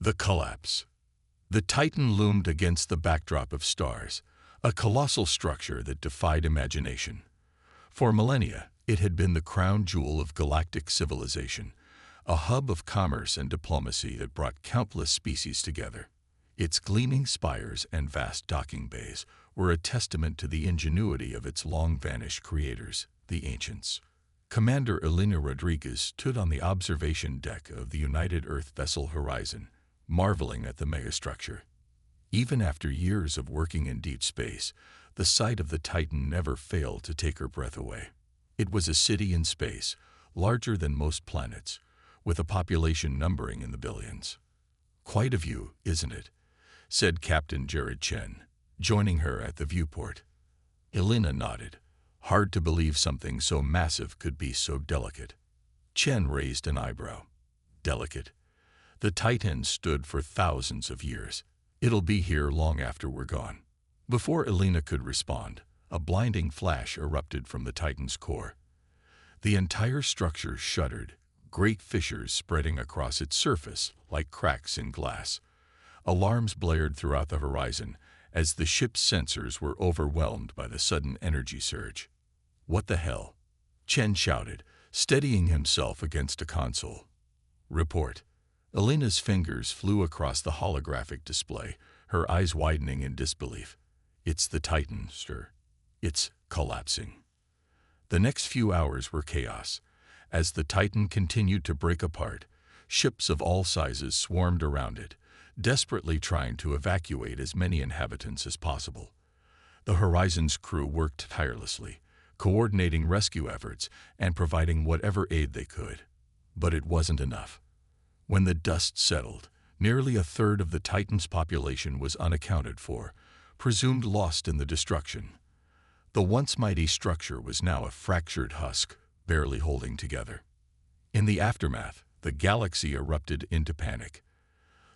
The collapse. The Titan loomed against the backdrop of stars, a colossal structure that defied imagination. For millennia, it had been the crown jewel of galactic civilization, a hub of commerce and diplomacy that brought countless species together. Its gleaming spires and vast docking bays were a testament to the ingenuity of its long-vanished creators, the ancients. Commander Elena Rodriguez stood on the observation deck of the United Earth vessel Horizon, marveling at the megastructure. Even after years of working in deep space, the sight of the Titan never failed to take her breath away. It was a city in space, larger than most planets, with a population numbering in the billions. "Quite a view, isn't it?" said Captain Jared Chen, joining her at the viewport. Elena nodded. Hard to believe something so massive could be so delicate. Chen raised an eyebrow. Delicate? The Titan stood for thousands of years. It'll be here long after we're gone. Before Elena could respond, a blinding flash erupted from the Titan's core. The entire structure shuddered, great fissures spreading across its surface like cracks in glass. Alarms blared throughout the horizon as the ship's sensors were overwhelmed by the sudden energy surge. "What the hell?" Chen shouted, steadying himself against a console. "Report." Elena's fingers flew across the holographic display, her eyes widening in disbelief. "It's the Titan, sir. It's collapsing." The next few hours were chaos. As the Titan continued to break apart, ships of all sizes swarmed around it, desperately trying to evacuate as many inhabitants as possible. The Horizon's crew worked tirelessly, coordinating rescue efforts and providing whatever aid they could. But it wasn't enough. When the dust settled, nearly a third of the Titan's population was unaccounted for, presumed lost in the destruction. The once mighty structure was now a fractured husk, barely holding together. In the aftermath, the galaxy erupted into panic.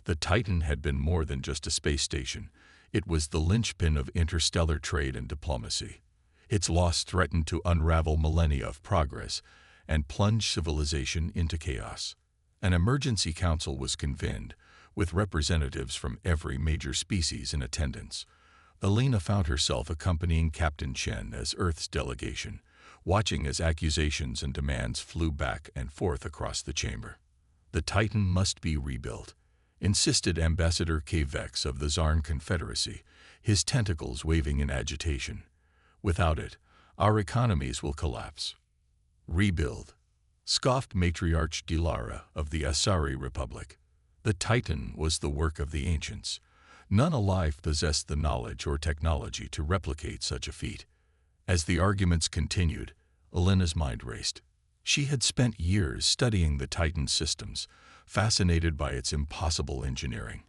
The Titan had been more than just a space station. It was the linchpin of interstellar trade and diplomacy. Its loss threatened to unravel millennia of progress and plunge civilization into chaos. An emergency council was convened, with representatives from every major species in attendance. Elena found herself accompanying Captain Chen as Earth's delegation, watching as accusations and demands flew back and forth across the chamber. "The Titan must be rebuilt," insisted Ambassador Vex of the Zarn Confederacy, his tentacles waving in agitation. "Without it, our economies will collapse." "Rebuild," scoffed Matriarch Dilara of the Asari Republic. The Titan was the work of the ancients. None alive possessed the knowledge or technology to replicate such a feat. As the arguments continued, Elena's mind raced. She had spent years studying the Titan's systems, fascinated by its impossible engineering.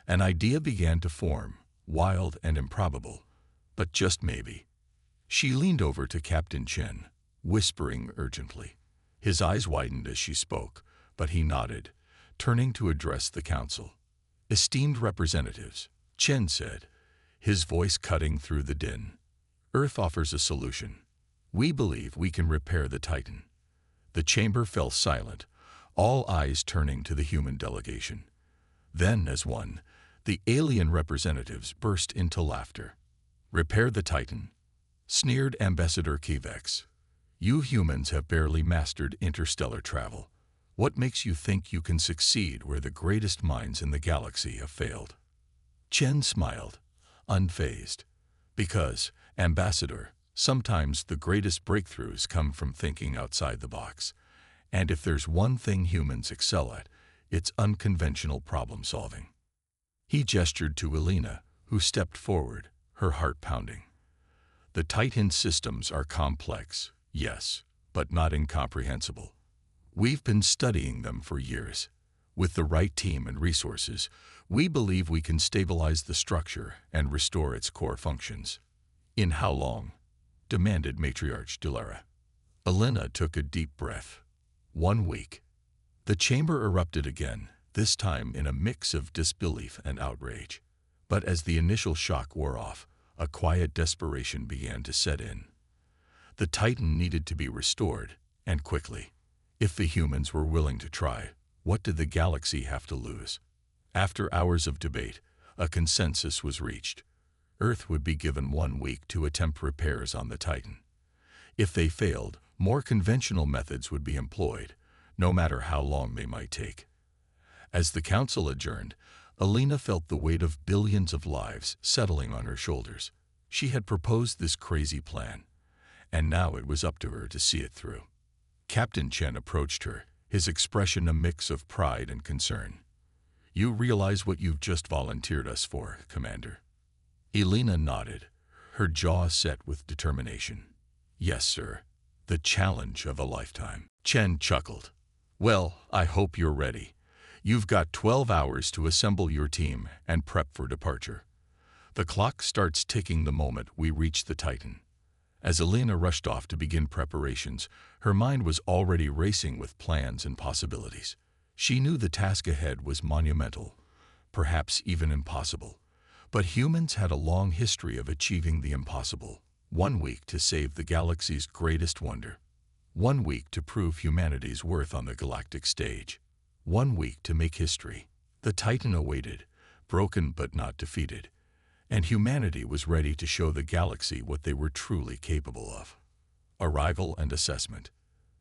An idea began to form, wild and improbable, but just maybe. She leaned over to Captain Chen, whispering urgently. His eyes widened as she spoke, but he nodded, turning to address the council. "Esteemed representatives," Chen said, his voice cutting through the din. "Earth offers a solution. We believe we can repair the Titan." The chamber fell silent, all eyes turning to the human delegation. Then, as one, the alien representatives burst into laughter. "Repair the Titan?" sneered Ambassador Vex. "You humans have barely mastered interstellar travel. What makes you think you can succeed where the greatest minds in the galaxy have failed?" Chen smiled, unfazed. "Because, Ambassador, sometimes the greatest breakthroughs come from thinking outside the box. And if there's one thing humans excel at, it's unconventional problem-solving." He gestured to Elena, who stepped forward, her heart pounding. "The Titan systems are complex, yes, but not incomprehensible. We've been studying them for years. With the right team and resources, we believe we can stabilize the structure and restore its core functions." "In how long?" demanded Matriarch Dilara. Elena took a deep breath. 1 week. The chamber erupted again, this time in a mix of disbelief and outrage. But as the initial shock wore off, a quiet desperation began to set in. The Titan needed to be restored, and quickly. If the humans were willing to try, what did the galaxy have to lose? After hours of debate, a consensus was reached. Earth would be given 1 week to attempt repairs on the Titan. If they failed, more conventional methods would be employed, no matter how long they might take. As the council adjourned, Alina felt the weight of billions of lives settling on her shoulders. She had proposed this crazy plan, and now it was up to her to see it through. Captain Chen approached her, his expression a mix of pride and concern. "You realize what you've just volunteered us for, Commander?" Alina nodded, her jaw set with determination. "Yes, sir. The challenge of a lifetime." Chen chuckled. "Well, I hope you're ready. You've got 12 hours to assemble your team and prep for departure. The clock starts ticking the moment we reach the Titan." As Alina rushed off to begin preparations, her mind was already racing with plans and possibilities. She knew the task ahead was monumental, perhaps even impossible. But humans had a long history of achieving the impossible. 1 week to save the galaxy's greatest wonder. 1 week to prove humanity's worth on the galactic stage. 1 week to make history. The Titan awaited, broken but not defeated. And humanity was ready to show the galaxy what they were truly capable of. Arrival and assessment.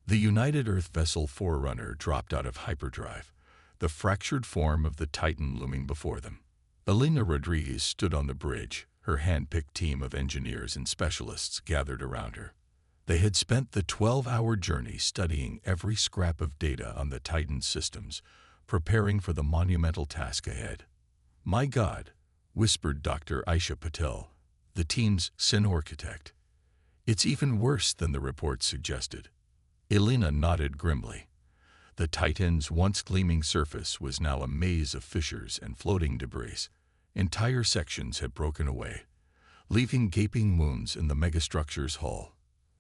The United Earth vessel Forerunner dropped out of hyperdrive, the fractured form of the Titan looming before them. Alina Rodriguez stood on the bridge, her hand-picked team of engineers and specialists gathered around her. They had spent the 12-hour journey studying every scrap of data on the Titan's systems, preparing for the monumental task ahead. "My God," whispered Dr. Aisha Patel, the team's sin architect. "It's even worse than the report suggested." Alina nodded grimly. The Titan's once gleaming surface was now a maze of fissures and floating debris. Entire sections had broken away, leaving gaping wounds in the megastructure's hull.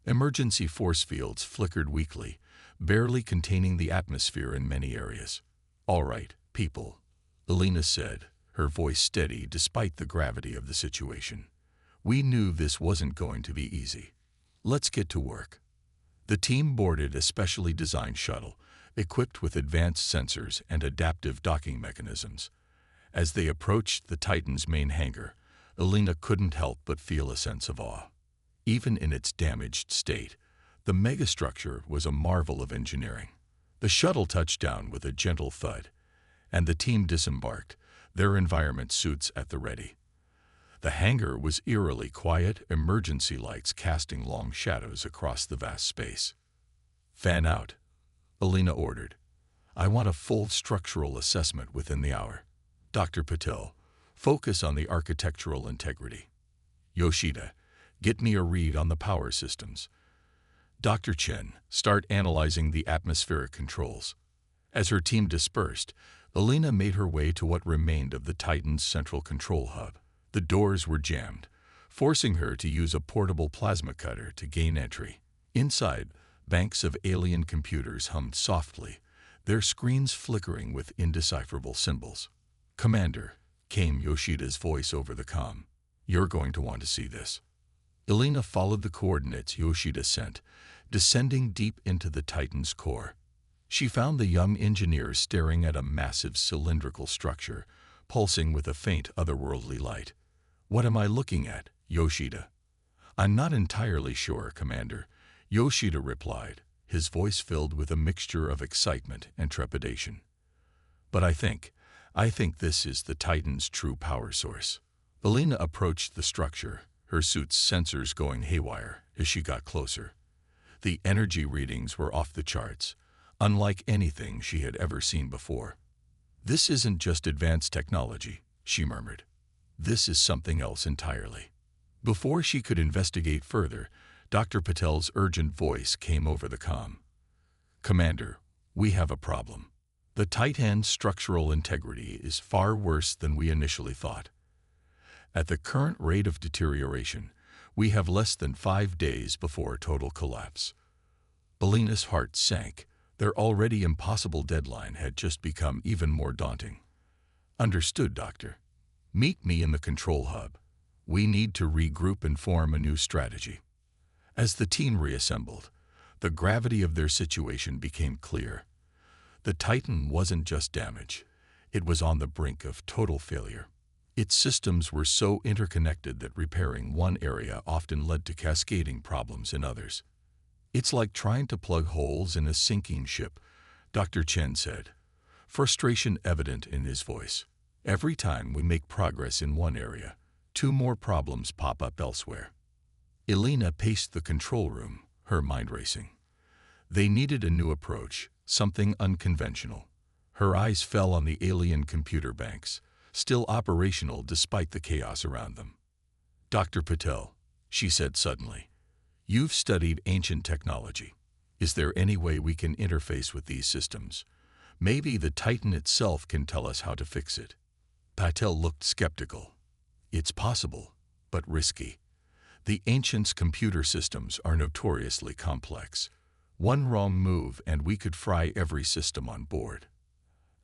Emergency force fields flickered weakly, barely containing the atmosphere in many areas. "All right, people," Alina said, her voice steady despite the gravity of the situation. "We knew this wasn't going to be easy. Let's get to work." The team boarded a specially designed shuttle, equipped with advanced sensors and adaptive docking mechanisms. As they approached the Titan's main hangar, Alina couldn't help but feel a sense of awe. Even in its damaged state, the megastructure was a marvel of engineering. The shuttle touched down with a gentle thud, and the team disembarked, their environment suits at the ready. The hangar was eerily quiet, emergency lights casting long shadows across the vast space. "Fan out," Alina ordered. "I want a full structural assessment within the hour." Dr. Patel, focus on the architectural integrity. Yoshida, get me a read on the power systems. Dr. Chen, start analyzing the atmospheric controls. As her team dispersed, Alina made her way to what remained of the Titan's central control hub. The doors were jammed, forcing her to use a portable plasma cutter to gain entry. Inside, banks of alien computers hummed softly, their screens flickering with indecipherable symbols. "Commander," came Yoshida's voice over the comm. "You're going to want to see this." Alina followed the coordinates Yoshida sent, descending deep into the Titan's core. She found the young engineer staring at a massive cylindrical structure, pulsing with a faint otherworldly light. "What am I looking at, Yoshida?" "I'm not entirely sure, Commander," Yoshida replied, his voice filled with a mixture of excitement and trepidation. "But I think this is the Titan's true power source." Alina approached the structure, her suit's sensors going haywire as she got closer. The energy readings were off the charts, unlike anything she had ever seen before. "This isn't just advanced technology," she murmured. "This is something else entirely." Before she could investigate further, Dr. Patel's urgent voice came over the comm. "Commander, we have a problem. The Titan's structural integrity is far worse than we initially thought. At the current rate of deterioration, we have less than 5 days before total collapse." Alina's heart sank. Their already impossible deadline had just become even more daunting. "Understood, Doctor. Meet me in the control hub. We need to regroup and form a new strategy." As the team reassembled, the gravity of their situation became clear. The Titan wasn't just damaged. It was on the brink of total failure. Its systems were so interconnected that repairing one area often led to cascading problems in others. "It's like trying to plug holes in a sinking ship," Dr. Chen said, frustration evident in his voice. "Every time we make progress in one area, two more problems pop up elsewhere." Elena paced the control room, her mind racing. They needed a new approach, something unconventional. Her eyes fell on the alien computer banks, still operational despite the chaos around them. "Dr. Patel," she said suddenly, "you've studied ancient technology. Is there any way we can interface with these systems? Maybe the Titan itself can tell us how to fix it." Patel looked skeptical. "It's possible, but risky. The ancients' computer systems are notoriously complex. One wrong move and we could fry every system on board."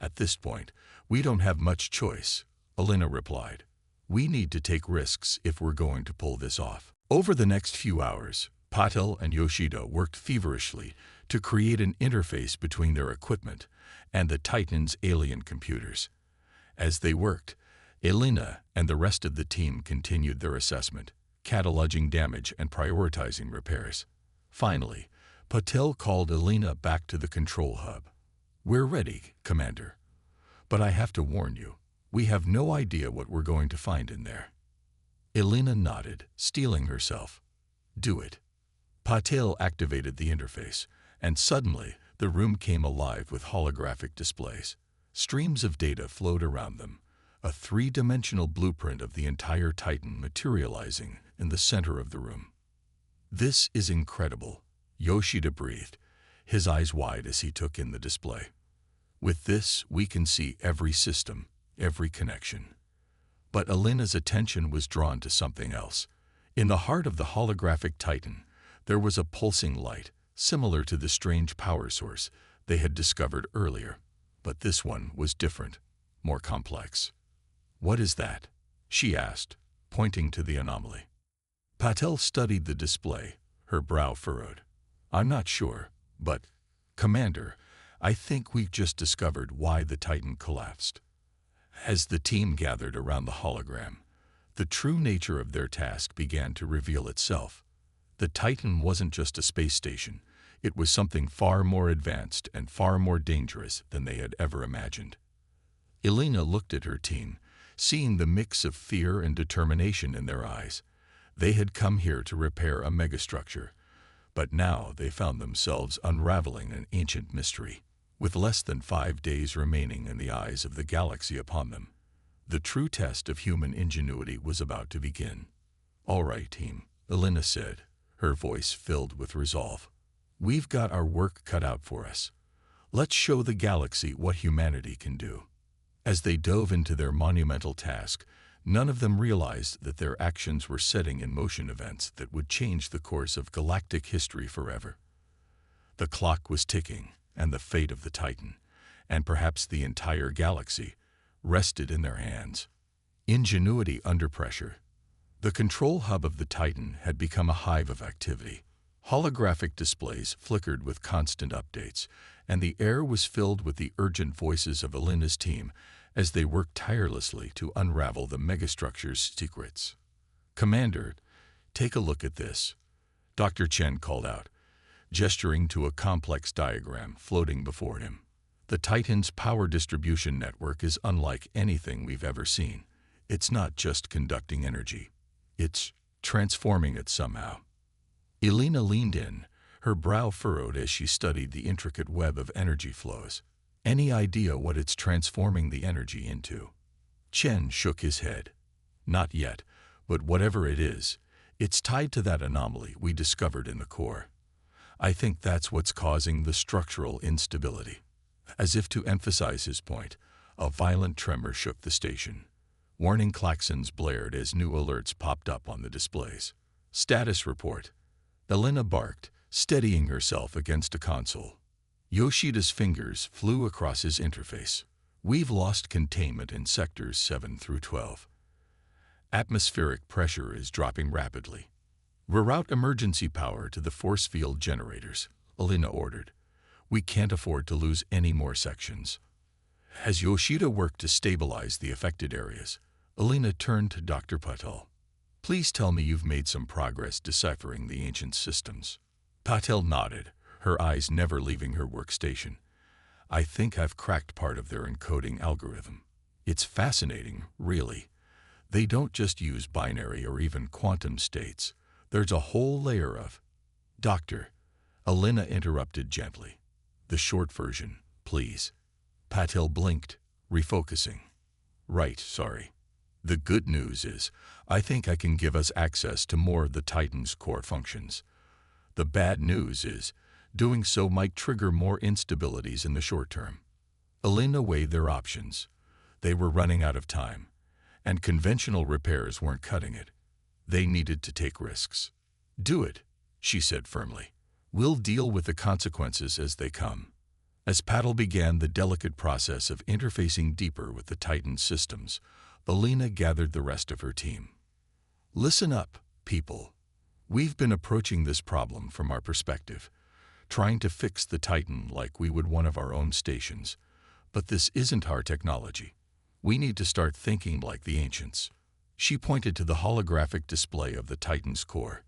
"At this point, we don't have much choice," Elena replied. "We need to take risks if we're going to pull this off." Over the next few hours, Patel and Yoshida worked feverishly to create an interface between their equipment and the Titan's alien computers. As they worked, Elena and the rest of the team continued their assessment, cataloging damage and prioritizing repairs. Finally, Patel called Elena back to the control hub. "We're ready, Commander. But I have to warn you, we have no idea what we're going to find in there." Elena nodded, steeling herself. "Do it." Patel activated the interface, and suddenly the room came alive with holographic displays. Streams of data flowed around them, a three-dimensional blueprint of the entire Titan materializing in the center of the room. "This is incredible," Yoshida breathed, his eyes wide as he took in the display. "With this, we can see every system, every connection." But Elena's attention was drawn to something else. In the heart of the holographic Titan, there was a pulsing light, similar to the strange power source they had discovered earlier. But this one was different, more complex. "What is that?" she asked, pointing to the anomaly. Patel studied the display, her brow furrowed. "I'm not sure, but, Commander, I think we've just discovered why the Titan collapsed." As the team gathered around the hologram, the true nature of their task began to reveal itself. The Titan wasn't just a space station. It was something far more advanced and far more dangerous than they had ever imagined. Elena looked at her team, seeing the mix of fear and determination in their eyes. They had come here to repair a megastructure, but now they found themselves unraveling an ancient mystery. With less than 5 days remaining in the eyes of the galaxy upon them, the true test of human ingenuity was about to begin. "All right, team," Elena said, her voice filled with resolve. "We've got our work cut out for us. Let's show the galaxy what humanity can do." As they dove into their monumental task, none of them realized that their actions were setting in motion events that would change the course of galactic history forever. The clock was ticking, and the fate of the Titan, and perhaps the entire galaxy, rested in their hands. Ingenuity under pressure. The control hub of the Titan had become a hive of activity. Holographic displays flickered with constant updates, and the air was filled with the urgent voices of Elena's team as they worked tirelessly to unravel the megastructure's secrets. "Commander, take a look at this," Dr. Chen called out, gesturing to a complex diagram floating before him. "The Titan's power distribution network is unlike anything we've ever seen. It's not just conducting energy. It's transforming it somehow." Elena leaned in, her brow furrowed as she studied the intricate web of energy flows. "Any idea what it's transforming the energy into?" Chen shook his head. "Not yet, but whatever it is, it's tied to that anomaly we discovered in the core. I think that's what's causing the structural instability." As if to emphasize his point, a violent tremor shook the station. Warning klaxons blared as new alerts popped up on the displays. "Status report," Elena barked, steadying herself against a console. Yoshida's fingers flew across his interface. "We've lost containment in sectors 7 through 12. Atmospheric pressure is dropping rapidly. Reroute emergency power to the force field generators," Elena ordered. "We can't afford to lose any more sections." As Yoshida worked to stabilize the affected areas, Alina turned to Dr. Patel. Please tell me you've made some progress deciphering the ancient systems. Patel nodded, her eyes never leaving her workstation. I think I've cracked part of their encoding algorithm. It's fascinating, really. They don't just use binary or even quantum states. There's a whole layer of... Doctor, Alina interrupted gently. The short version, please. Patel blinked, refocusing. Right, sorry. The good news is, I think I can give us access to more of the Titan's core functions. The bad news is, doing so might trigger more instabilities in the short term. Alina weighed their options. They were running out of time, and conventional repairs weren't cutting it. They needed to take risks. Do it, she said firmly. We'll deal with the consequences as they come. As Patel began the delicate process of interfacing deeper with the Titan systems, Alina gathered the rest of her team. Listen up, people. We've been approaching this problem from our perspective, trying to fix the Titan like we would one of our own stations. But this isn't our technology. We need to start thinking like the ancients. She pointed to the holographic display of the Titan's core.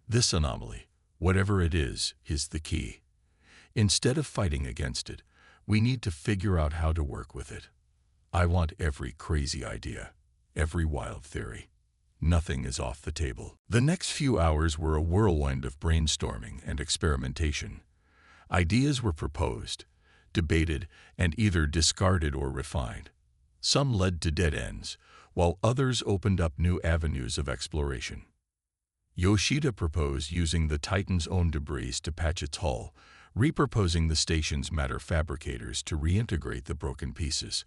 This anomaly, whatever it is the key. Instead of fighting against it, we need to figure out how to work with it. I want every crazy idea, every wild theory. Nothing is off the table. The next few hours were a whirlwind of brainstorming and experimentation. Ideas were proposed, debated, and either discarded or refined. Some led to dead ends, while others opened up new avenues of exploration. Yoshida proposed using the Titan's own debris to patch its hull, repurposing the station's matter fabricators to reintegrate the broken pieces.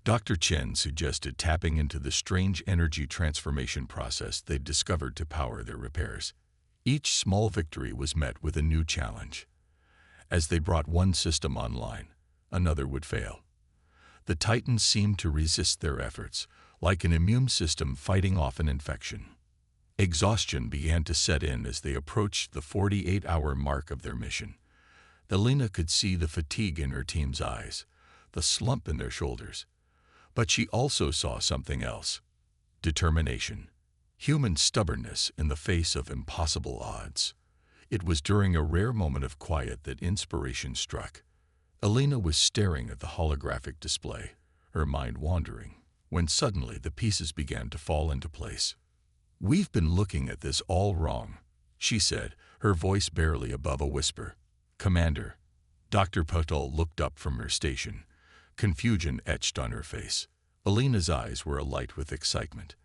Dr. Chen suggested tapping into the strange energy transformation process they'd discovered to power their repairs. Each small victory was met with a new challenge. As they brought one system online, another would fail. The Titans seemed to resist their efforts, like an immune system fighting off an infection. Exhaustion began to set in as they approached the 48-hour mark of their mission. Alina could see the fatigue in her team's eyes, the slump in their shoulders. But she also saw something else: determination, human stubbornness in the face of impossible odds. It was during a rare moment of quiet that inspiration struck. Alina was staring at the holographic display, her mind wandering, when suddenly the pieces began to fall into place. We've been looking at this all wrong, she said, her voice barely above a whisper. Commander. Dr. Patel looked up from her station. Confusion etched on her face. Alina's eyes were alight with excitement.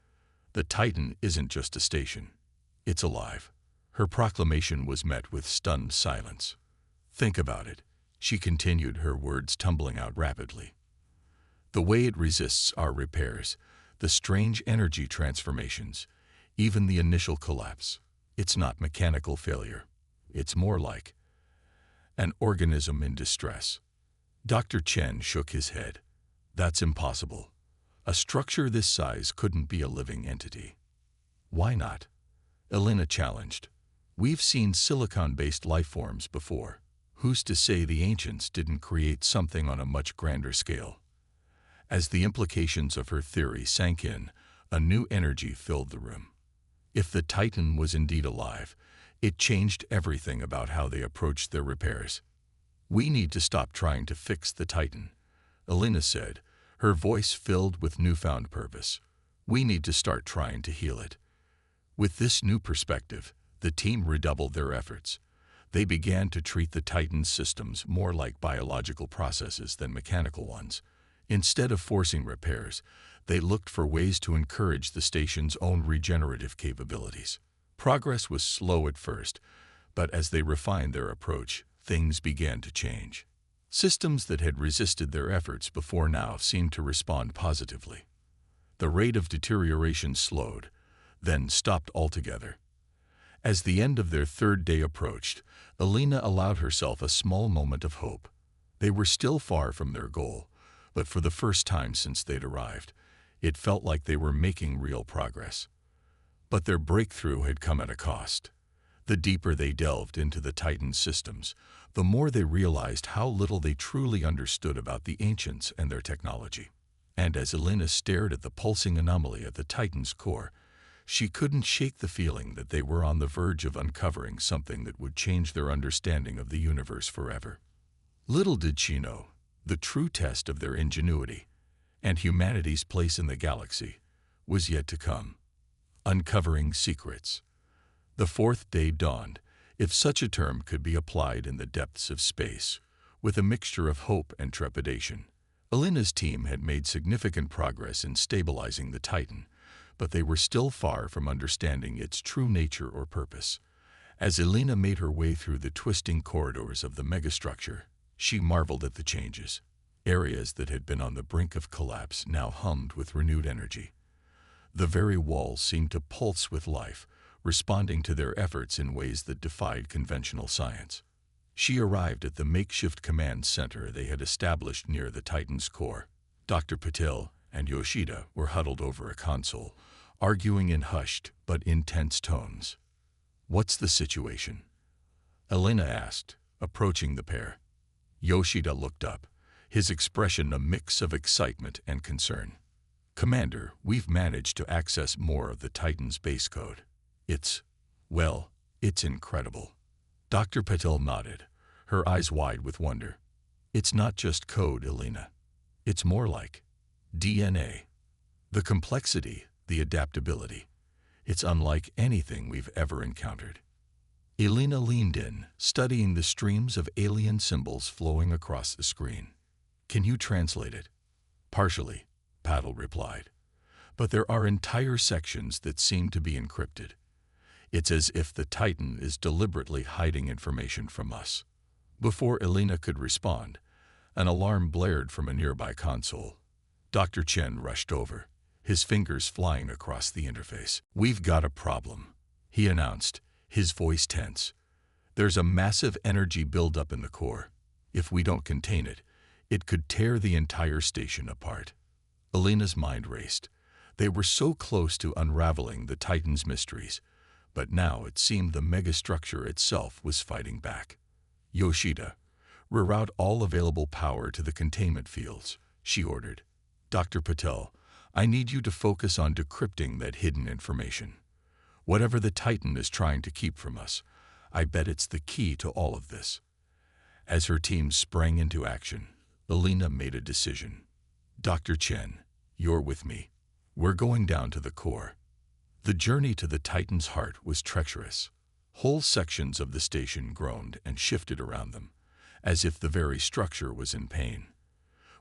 The Titan isn't just a station. It's alive. Her proclamation was met with stunned silence. Think about it, she continued, her words tumbling out rapidly. The way it resists our repairs, the strange energy transformations, even the initial collapse. It's not mechanical failure. It's more like an organism in distress. Dr. Chen shook his head. That's impossible. A structure this size couldn't be a living entity. Why not? Alina challenged. We've seen silicon-based life forms before. Who's to say the ancients didn't create something on a much grander scale? As the implications of her theory sank in, a new energy filled the room. If the Titan was indeed alive, it changed everything about how they approached their repairs. We need to stop trying to fix the Titan, Alina said, her voice filled with newfound purpose. We need to start trying to heal it. With this new perspective, the team redoubled their efforts. They began to treat the Titan's systems more like biological processes than mechanical ones. Instead of forcing repairs, they looked for ways to encourage the station's own regenerative capabilities. Progress was slow at first, but as they refined their approach, things began to change. Systems that had resisted their efforts before now seemed to respond positively. The rate of deterioration slowed, then stopped altogether. As the end of their third day approached, Alina allowed herself a small moment of hope. They were still far from their goal, but for the first time since they'd arrived, it felt like they were making real progress. But their breakthrough had come at a cost. The deeper they delved into the Titan's systems, the more they realized how little they truly understood about the ancients and their technology. And as Elena stared at the pulsing anomaly at the Titan's core, she couldn't shake the feeling that they were on the verge of uncovering something that would change their understanding of the universe forever. Little did she know, the true test of their ingenuity and humanity's place in the galaxy was yet to come. Uncovering secrets. The fourth day dawned, if such a term could be applied in the depths of space, with a mixture of hope and trepidation. Elena's team had made significant progress in stabilizing the Titan, but they were still far from understanding its true nature or purpose. As Elena made her way through the twisting corridors of the megastructure, she marveled at the changes. Areas that had been on the brink of collapse now hummed with renewed energy. The very walls seemed to pulse with life, responding to their efforts in ways that defied conventional science. She arrived at the makeshift command center they had established near the Titan's core. Dr. Patel and Yoshida were huddled over a console, arguing in hushed but intense tones. "What's the situation?" Elena asked, approaching the pair. Yoshida looked up, his expression a mix of excitement and concern. "Commander, we've managed to access more of the Titan's base code. It's incredible." Dr. Patel nodded, her eyes wide with wonder. "It's not just code, Elena. It's more like DNA. The complexity, the adaptability. It's unlike anything we've ever encountered." Elena leaned in, studying the streams of alien symbols flowing across the screen. "Can you translate it?" "Partially," Paddle replied. "But there are entire sections that seem to be encrypted. It's as if the Titan is deliberately hiding information from us." Before Elena could respond, an alarm blared from a nearby console. Dr. Chen rushed over, his fingers flying across the interface. "We've got a problem," he announced, his voice tense. "There's a massive energy buildup in the core. If we don't contain it, it could tear the entire station apart." Elena's mind raced. They were so close to unraveling the Titan's mysteries, but now it seemed the megastructure itself was fighting back. "Yoshida, reroute all available power to the containment fields," she ordered. "Dr. Patel, I need you to focus on decrypting that hidden information. Whatever the Titan is trying to keep from us, I bet it's the key to all of this." As her team sprang into action, Elena made a decision. "Dr. Chen, you're with me. We're going down to the core." The journey to the Titan's heart was treacherous. Whole sections of the station groaned and shifted around them, as if the very structure was in pain.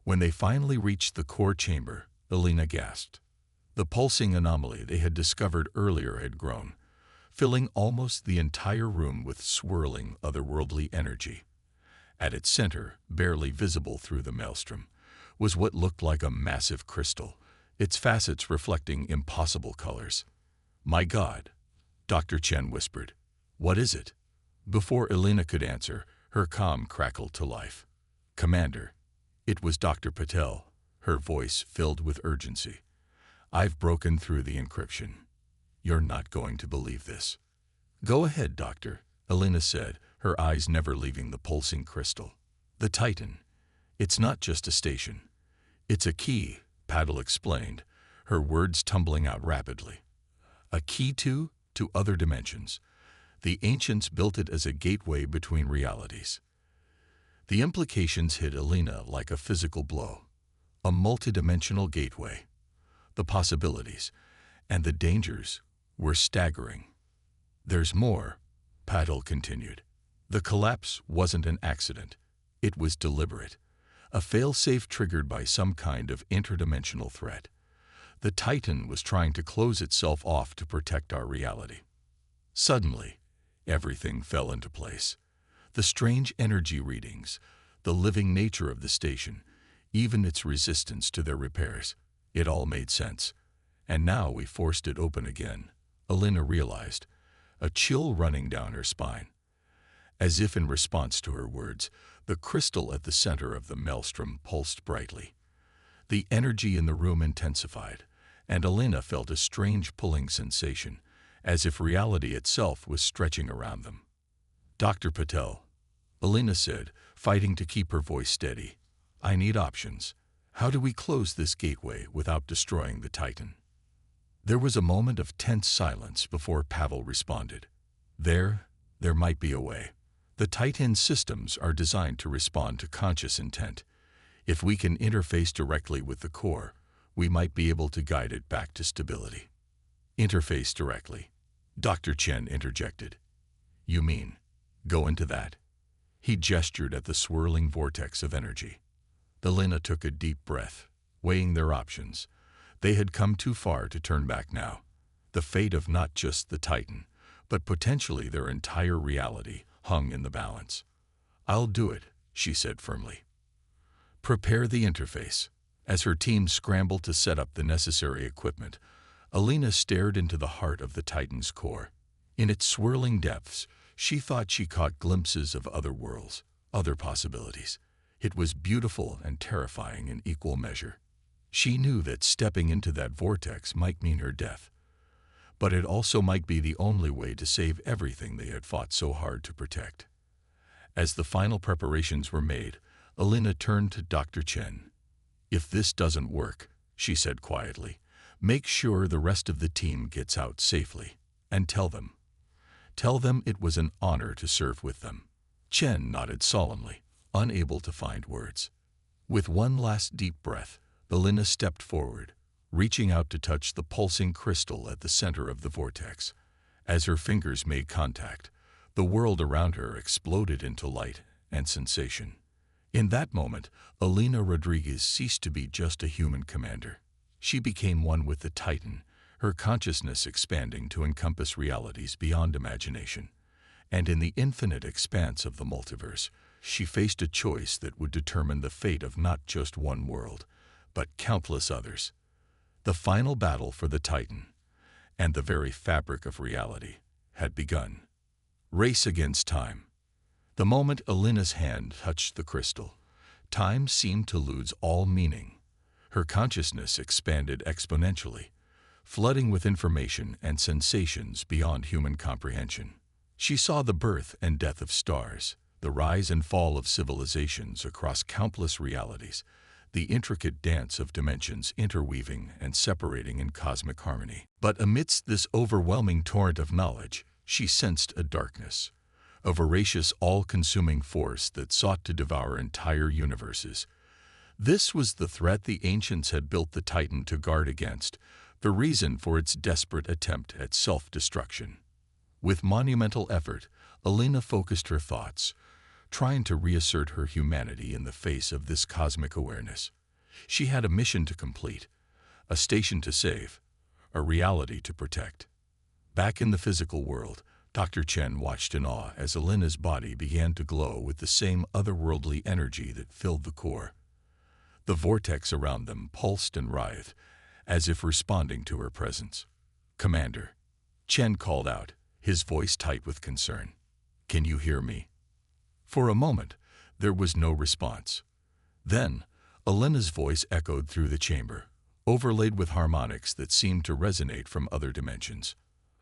When they finally reached the core chamber, Elena gasped. The pulsing anomaly they had discovered earlier had grown, filling almost the entire room with swirling, otherworldly energy. At its center, barely visible through the maelstrom, was what looked like a massive crystal, its facets reflecting impossible colors. "My God," Dr. Chen whispered. "What is it?" Before Elena could answer, her comm crackled to life. "Commander," it was Dr. Patel, her voice filled with urgency. "I've broken through the encryption. You're not going to believe this." "Go ahead, Doctor," Elena said, her eyes never leaving the pulsing crystal. "The Titan. It's not just a station. It's a key," Paddle explained, her words tumbling out rapidly. "A key to other dimensions. The ancients built it as a gateway between realities." The implications hit Elena like a physical blow. A multidimensional gateway. The possibilities and the dangers were staggering. "There's more," Paddle continued. "The collapse wasn't an accident. It was deliberate. A failsafe triggered by some kind of interdimensional threat. The Titan was trying to close itself off to protect our reality." Suddenly, everything fell into place. The strange energy readings, the living nature of the station, even its resistance to their repairs. It all made sense. "And now we forced it open again," Elena realized, a chill running down her spine. As if in response to her words, the crystal at the center of the maelstrom pulsed brightly. The energy in the room intensified, and Elena felt a strange pulling sensation, as if reality itself was stretching around them. "Dr. Patel," Alina said, fighting to keep her voice steady, "I need options. How do we close this gateway without destroying the Titan?" There was a moment of tense silence before Pavel responded. There might be a way. The Titan's systems are designed to respond to conscious intent. If we can interface directly with the core, we might be able to guide it back to stability. "Interface directly," Dr. Chen interjected. "You mean, go into that?" He gestured at the swirling vortex of energy. Alina took a deep breath, weighing their options. They had come too far to turn back now. The fate of not just the Titan, but potentially their entire reality, hung in the balance. "I'll do it," she said firmly. "Prepare the interface." As her team scrambled to set up the necessary equipment, Alina stared into the heart of the Titan's core. In its swirling depths, she thought she caught glimpses of other worlds, other possibilities. It was beautiful and terrifying in equal measure. She knew that stepping into that vortex might mean her death, but it also might be the only way to save everything they had fought so hard to protect. As the final preparations were made, Alina turned to Dr. Chen. "If this doesn't work," she said quietly, "make sure the rest of the team gets out safely, and tell them it was an honor to serve with them." Chen nodded solemnly, unable to find words. With one last deep breath, Alina stepped forward, reaching out to touch the pulsing crystal at the center of the vortex. As her fingers made contact, the world around her exploded into light and sensation. In that moment, Alina Rodriguez ceased to be just a human commander. She became one with the Titan, her consciousness expanding to encompass realities beyond imagination. And in the infinite expanse of the multiverse, she faced a choice that would determine the fate of not just one world, but countless others. The final battle for the Titan, and the very fabric of reality, had begun. Race against time. The moment Alina's hand touched the crystal, time seemed to lose all meaning. Her consciousness expanded exponentially, flooding with information and sensations beyond human comprehension. She saw the birth and death of stars, the rise and fall of civilizations across countless realities, the intricate dance of dimensions interweaving and separating in cosmic harmony. But amidst this overwhelming torrent of knowledge, she sensed a darkness, a voracious, all-consuming force that sought to devour entire universes. This was the threat the ancients had built the Titan to guard against, the reason for its desperate attempt at self-destruction. With monumental effort, Alina focused her thoughts, trying to reassert her humanity in the face of this cosmic awareness. She had a mission to complete, a station to save, a reality to protect. Back in the physical world, Dr. Chen watched in awe as Alina's body began to glow with the same otherworldly energy that filled the core. The vortex around them pulsed and writhed, as if responding to her presence. "Commander," Chen called out, his voice tight with concern. "Can you hear me?" For a moment, there was no response. Then, Alina's voice echoed through the chamber, overlaid with harmonics that seemed to resonate from other dimensions.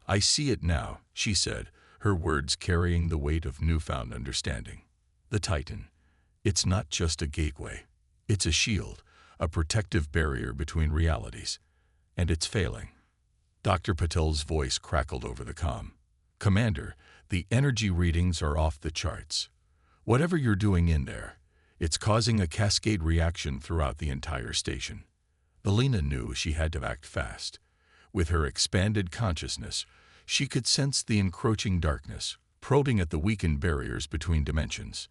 "I see it now," she said, her words carrying the weight of newfound understanding. "The Titan. It's not just a gateway. It's a shield, a protective barrier between realities. And it's failing." Dr. Patel's voice crackled over the comm. "Commander, the energy readings are off the charts. Whatever you're doing in there, it's causing a cascade reaction throughout the entire station." Alina knew she had to act fast. With her expanded consciousness, she could sense the encroaching darkness, probing at the weakened barriers between dimensions.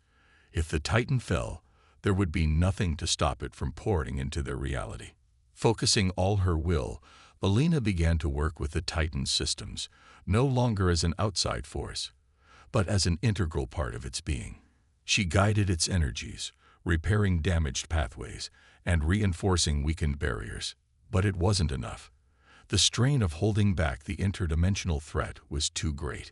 If the Titan fell, there would be nothing to stop it from pouring into their reality. Focusing all her will, Alina began to work with the Titan's systems, no longer as an outside force, but as an integral part of its being. She guided its energies, repairing damaged pathways and reinforcing weakened barriers. But it wasn't enough. The strain of holding back the interdimensional threat was too great.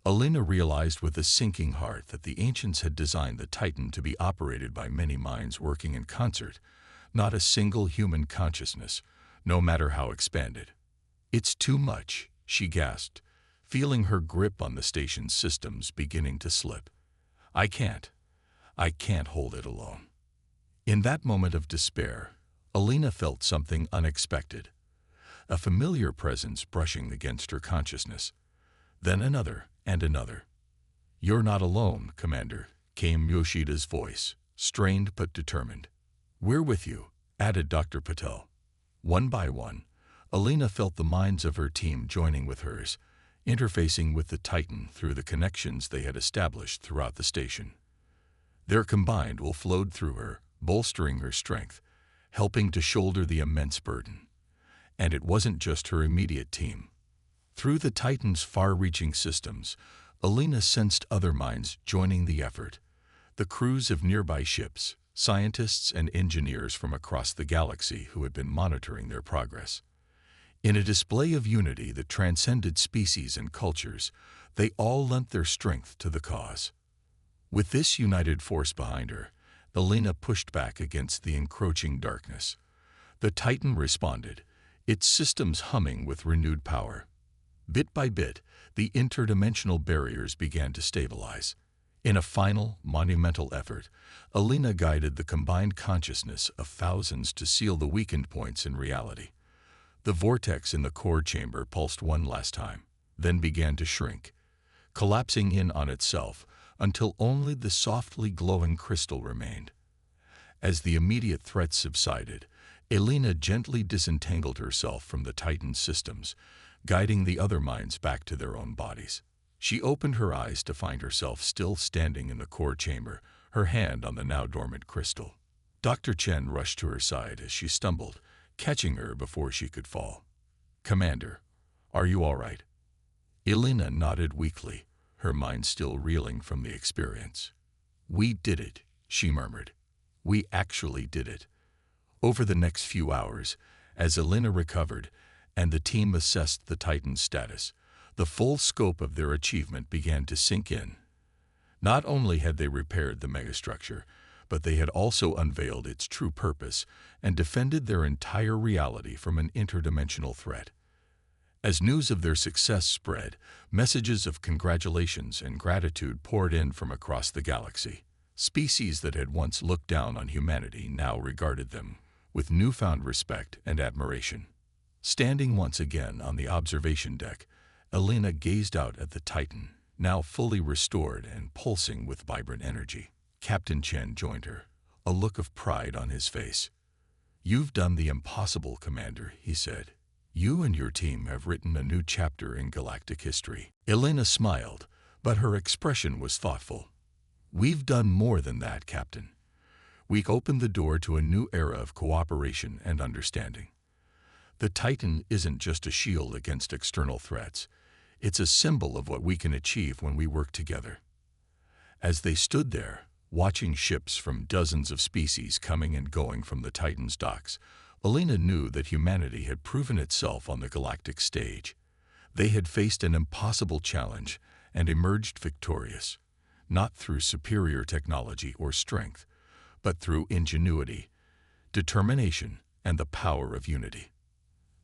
Alina realized with a sinking heart that the ancients had designed the Titan to be operated by many minds working in concert, not a single human consciousness, no matter how expanded. "It's too much," she gasped, feeling her grip on the station's systems beginning to slip. I can't hold it alone." In that moment of despair, Alina felt something unexpected, a familiar presence brushing against her consciousness. Then another and another. "You're not alone, Commander," came Yoshida's voice, strained but determined. "We're with you," added Dr. Patel. One by one, Alina felt the minds of her team joining with hers, interfacing with the Titan through the connections they had established throughout the station. Their combined will flowed through her, bolstering her strength, helping to shoulder the immense burden. And it wasn't just her immediate team. Through the Titan's far-reaching systems, Alina sensed other minds joining the effort. The crews of nearby ships, scientists and engineers from across the galaxy who had been monitoring their progress. In a display of unity that transcended species and cultures, they all lent their strength to the cause. With this united force behind her, Alina pushed back against the encroaching darkness. The Titan responded, its systems humming with renewed power. Bit by bit, the interdimensional barriers began to stabilize. In a final, monumental effort, Alina guided the combined consciousness of thousands to seal the weakened points in reality. The vortex in the core chamber pulsed one last time, then began to shrink, collapsing in on itself until only the softly glowing crystal remained. As the immediate threats subsided, Alina gently disentangled herself from the Titan's systems, guiding the other minds back to their own bodies. She opened her eyes to find herself still standing in the core chamber, her hand on the now dormant crystal. Dr. Chen rushed to her side as she stumbled, catching her before she could fall. "Commander, are you all right?" Alina nodded weakly, her mind still reeling from the experience. "We did it," she murmured. "We actually did it." Over the next few hours, as Alina recovered and the team assessed the Titan's status, the full scope of their achievement began to sink in. Not only had they repaired the megastructure, but they had also unveiled its true purpose and defended their entire reality from an interdimensional threat. As news of their success spread, messages of congratulations and gratitude poured in from across the galaxy. Species that had once looked down on humanity now regarded them with newfound respect and admiration. Standing once again on the observation deck, Alina gazed out at the Titan, now fully restored and pulsing with vibrant energy. Captain Chen joined her, a look of pride on his face. "You've done the impossible, Commander," he said. "You and your team have written a new chapter in galactic history." Alina smiled, but her expression was thoughtful. "We've done more than that, Captain. We've opened the door to a new era of cooperation and understanding. The Titan isn't just a shield against external threats. It's a symbol of what we can achieve when we work together." As they stood there, watching ships from dozens of species coming and going from the Titan's docks, Alina knew that humanity had proven itself on the galactic stage. They had faced an impossible challenge and emerged victorious, not through superior technology or strength, but through ingenuity, determination, and the power of unity.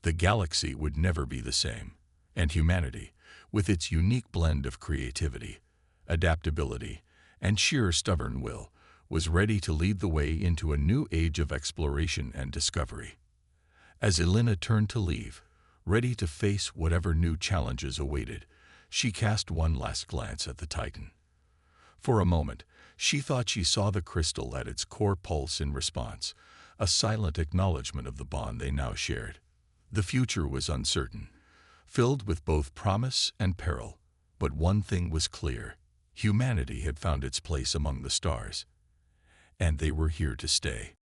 The galaxy would never be the same, and humanity, with its unique blend of creativity, adaptability, and sheer stubborn will, was ready to lead the way into a new age of exploration and discovery. As Alina turned to leave, ready to face whatever new challenges awaited, she cast one last glance at the Titan. For a moment, she thought she saw the crystal at its core pulse in response, a silent acknowledgement of the bond they now shared. The future was uncertain, filled with both promise and peril, but one thing was clear: humanity had found its place among the stars, and they were here to stay.